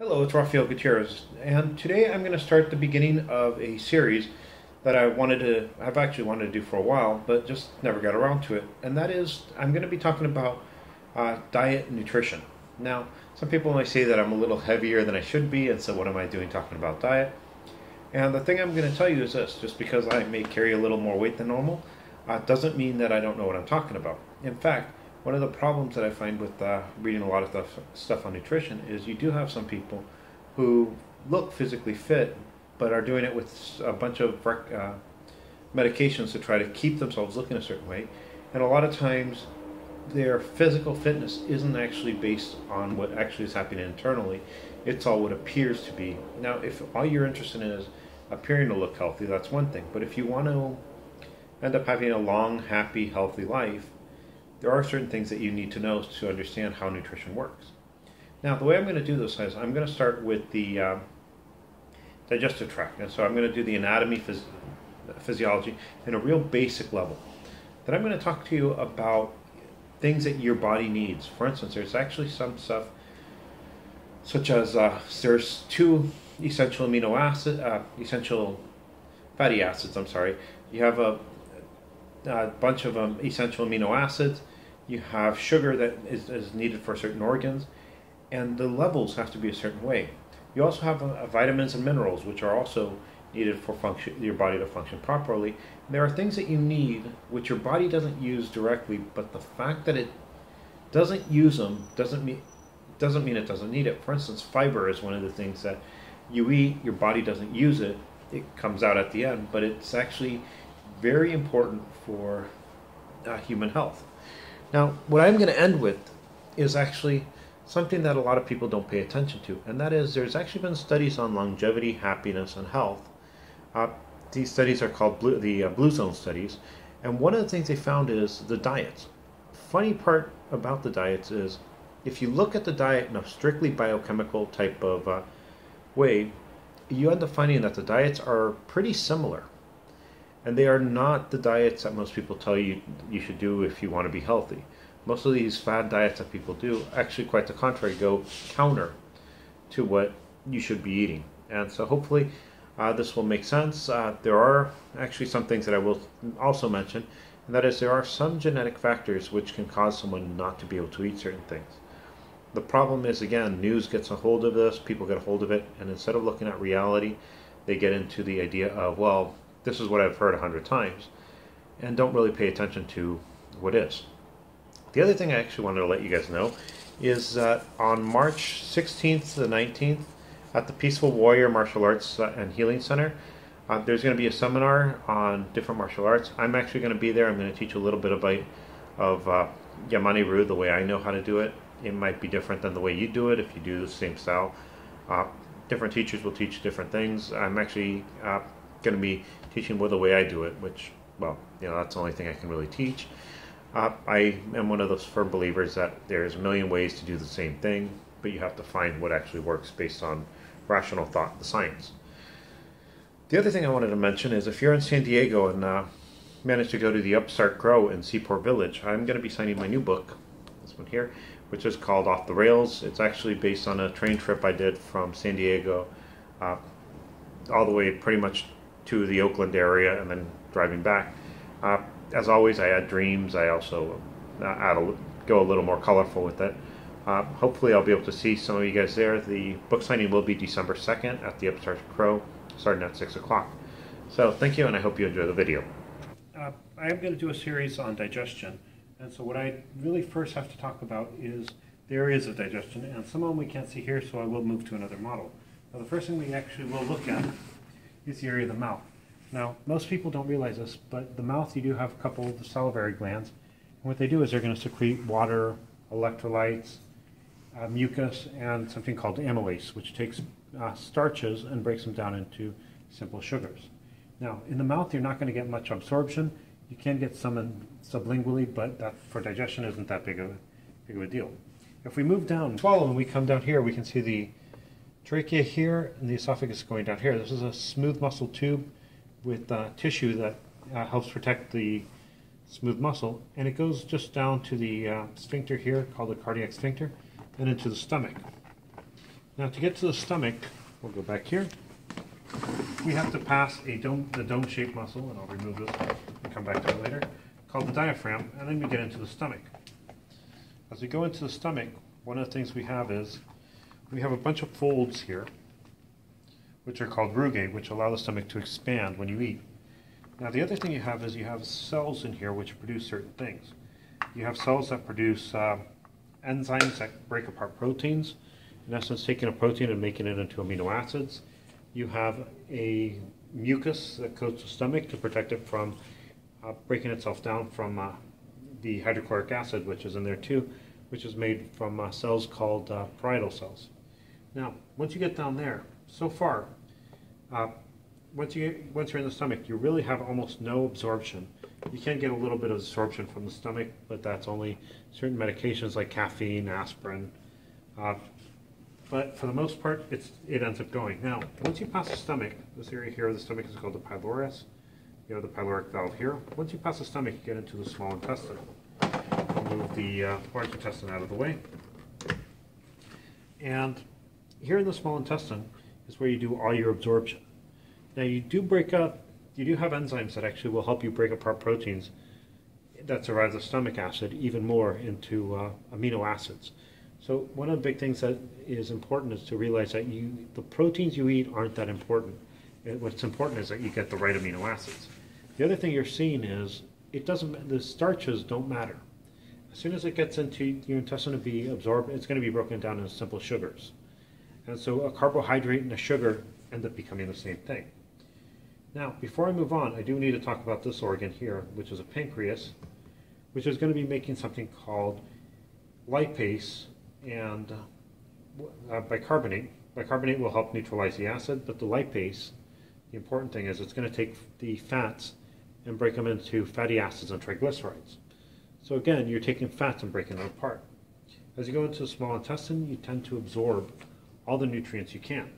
Hello, it's Rafael Gutierrez, and today I'm going to start the beginning of a series that I've actually wanted to do for a while, but just never got around to it. And that is, I'm going to be talking about diet and nutrition. Now, some people might say that I'm a little heavier than I should be, and so what am I doing talking about diet? And the thing I'm going to tell you is this: just because I may carry a little more weight than normal, doesn't mean that I don't know what I'm talking about. In fact, one of the problems that I find with reading a lot of stuff on nutrition is you do have some people who look physically fit but are doing it with a bunch of medications to try to keep themselves looking a certain way. And a lot of times their physical fitness isn't actually based on what actually is happening internally. It's all what appears to be. Now, if all you're interested in is appearing to look healthy, that's one thing. But if you want to end up having a long, happy, healthy life, there are certain things that you need to know to understand how nutrition works. Now, the way I'm going to do this is I'm going to start with the digestive tract. And so I'm going to do the anatomy, physiology in a real basic level. Then I'm going to talk to you about things that your body needs. For instance, there's actually some stuff such as there's two essential essential fatty acids. You have a bunch of essential amino acids. You have sugar that is needed for certain organs, and the levels have to be a certain way. You also have vitamins and minerals, which are also needed for your body to function properly. And there are things that you need which your body doesn't use directly, but the fact that it doesn't use them doesn't mean it doesn't need it. For instance, fiber is one of the things that you eat, your body doesn't use it, it comes out at the end, but it's actually very important for human health. Now, what I'm going to end with is actually something that a lot of people don't pay attention to, and that is there's actually been studies on longevity, happiness, and health. These studies are called Blue Zone studies, and one of the things they found is the diets. Funny part about the diets is if you look at the diet in a strictly biochemical type of way, you end up finding that the diets are pretty similar. And they are not the diets that most people tell you you should do if you want to be healthy. Most of these fad diets that people do, actually quite the contrary, go counter to what you should be eating. And so hopefully this will make sense. There are actually some things that I will also mention, and that is there are some genetic factors which can cause someone not to be able to eat certain things. The problem is, again, news gets a hold of this, people get a hold of it, and instead of looking at reality, they get into the idea of, well, this is what I've heard 100 times, and don't really pay attention to what is. The other thing I actually wanted to let you guys know is that on March 16th to the 19th at the Peaceful Warrior Martial Arts and Healing Center, there's going to be a seminar on different martial arts. I'm actually going to be there. I'm going to teach a little bit of Yamani Ryu, the way I know how to do it. It might be different than the way you do it if you do the same style. Different teachers will teach different things. I'm actually going to be teaching the way I do it, which, well, that's the only thing I can really teach. I am one of those firm believers that there's a million ways to do the same thing, but you have to find what actually works based on rational thought, the science. The other thing I wanted to mention is if you're in San Diego and managed to go to the Upstart Grow in Seaport Village, I'm going to be signing my new book, this one here, which is called Off the Rails. It's actually based on a train trip I did from San Diego all the way pretty much to the Oakland area and then driving back. As always, I add dreams. I also go a little more colorful with it. Hopefully I'll be able to see some of you guys there. The book signing will be December 2nd at the Upstart Crow, starting at 6 o'clock. So thank you, and I hope you enjoy the video. I am going to do a series on digestion, and so what I really first have to talk about is the areas of digestion, and some of them we can't see here, so I will move to another model. Now, the first thing we actually will look at is the area of the mouth. Now, most people don't realize this, but the mouth, you do have a couple of the salivary glands. And what they do is they're going to secrete water, electrolytes, mucus, and something called amylase, which takes starches and breaks them down into simple sugars. Now, in the mouth, you're not going to get much absorption. You can get some sublingually, but that for digestion isn't that big of a deal. If we move down, swallow, and we come down here, we can see the trachea here and the esophagus going down here. This is a smooth muscle tube with tissue that helps protect the smooth muscle, and it goes just down to the sphincter here, called the cardiac sphincter, and into the stomach. Now to get to the stomach, we'll go back here. We have to pass the dome-shaped muscle, and I'll remove this and come back to it later, called the diaphragm, and then we get into the stomach. As we go into the stomach, one of the things we have is we have a bunch of folds here, which are called rugae, which allow the stomach to expand when you eat. Now the other thing you have is you have cells in here which produce certain things. You have cells that produce enzymes that break apart proteins, in essence taking a protein and making it into amino acids. You have a mucus that coats the stomach to protect it from breaking itself down from the hydrochloric acid, which is in there too, which is made from cells called parietal cells. Now, once you get down there, so far, once you're in the stomach, you really have almost no absorption. You can get a little bit of absorption from the stomach, but that's only certain medications like caffeine, aspirin. But for the most part, it ends up going. Now, once you pass the stomach, this area here of the stomach is called the pylorus. You have the pyloric valve here. Once you pass the stomach, you get into the small intestine. I'll move the large intestine out of the way. And here in the small intestine is where you do all your absorption. Now you do have enzymes that actually will help you break apart proteins that survive the stomach acid even more into amino acids. So one of the big things that is important is to realize that the proteins you eat aren't that important. What's important is that you get the right amino acids. The other thing you're seeing is the starches don't matter. As soon as it gets into your intestine to be absorbed, it's going to be broken down into simple sugars. And so a carbohydrate and a sugar end up becoming the same thing. Now, before I move on, I do need to talk about this organ here, which is a pancreas, which is going to be making something called lipase and bicarbonate. Bicarbonate will help neutralize the acid, but the lipase, the important thing is it's going to take the fats and break them into fatty acids and triglycerides. So again, you're taking fats and breaking them apart. As you go into the small intestine, you tend to absorb all the nutrients you can.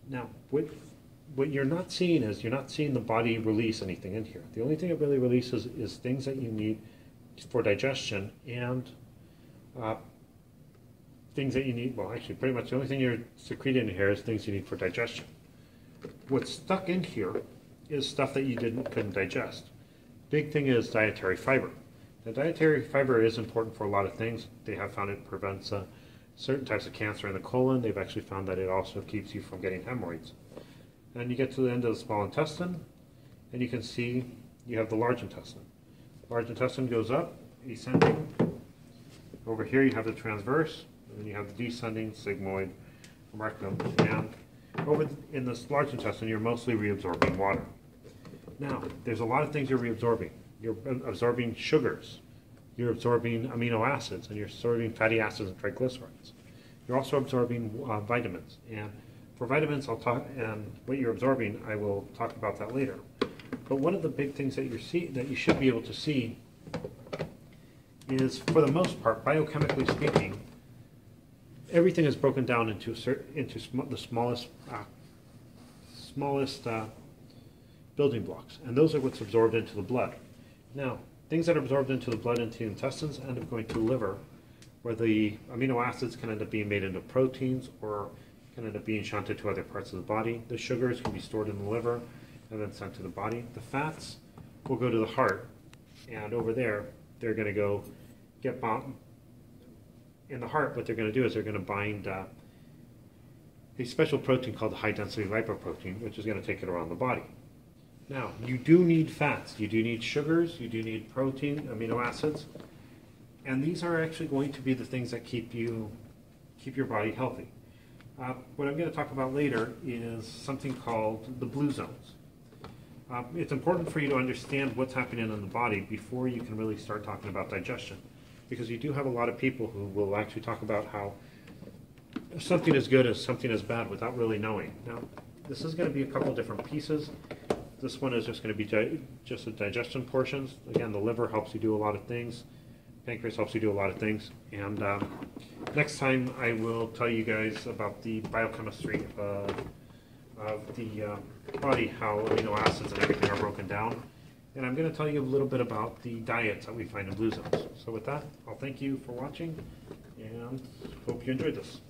Now, what you're not seeing is you're not seeing the body release anything in here. The only thing it really releases is things that you need for digestion and things that you need, well actually pretty much the only thing you're secreting in here is things you need for digestion. What's stuck in here is stuff that you couldn't digest. Big thing is dietary fiber. The dietary fiber is important for a lot of things. They have found it prevents certain types of cancer in the colon. They've actually found that it also keeps you from getting hemorrhoids. And you get to the end of the small intestine, and you can see you have the large intestine. Large intestine goes up, ascending. Over here you have the transverse, and then you have the descending, sigmoid, rectum. And over in this large intestine, you're mostly reabsorbing water. Now, there's a lot of things you're reabsorbing. You're absorbing sugars, you're absorbing amino acids, and you're absorbing fatty acids and triglycerides. You're also absorbing vitamins. And for vitamins, I'll talk, and what you're absorbing, I will talk about that later. But one of the big things that you should be able to see is, for the most part, biochemically speaking, everything is broken down into the smallest building blocks, and those are what's absorbed into the blood. Now, things that are absorbed into the blood into the intestines end up going to the liver, where the amino acids can end up being made into proteins or can end up being shunted to other parts of the body. The sugars can be stored in the liver and then sent to the body. The fats will go to the heart, and over there they're going to go get bound in the heart. What they're going to do is they're going to bind a special protein called the high density lipoprotein, which is going to take it around the body. Now, you do need fats, you do need sugars, you do need protein, amino acids, and these are actually going to be the things that keep your body healthy. What I'm going to talk about later is something called the blue zones. It's important for you to understand what's happening in the body before you can really start talking about digestion, because you do have a lot of people who will actually talk about how something is good and something is bad without really knowing. Now, this is going to be a couple of different pieces. This one is just going to be just the digestion portions. Again, the liver helps you do a lot of things. Pancreas helps you do a lot of things. And next time I will tell you guys about the biochemistry of the body, how amino acids and everything are broken down. And I'm going to tell you a little bit about the diets that we find in blue zones. So with that, I'll thank you for watching and hope you enjoyed this.